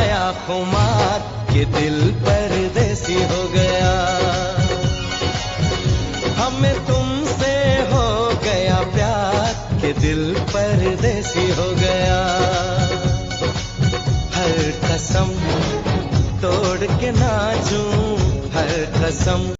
आया खुमार कि दिल परदेसी हो गया। हमें तुमसे हो गया प्यार कि दिल परदेसी हो गया। हर कसम तोड़ के नाचूं, हर कसम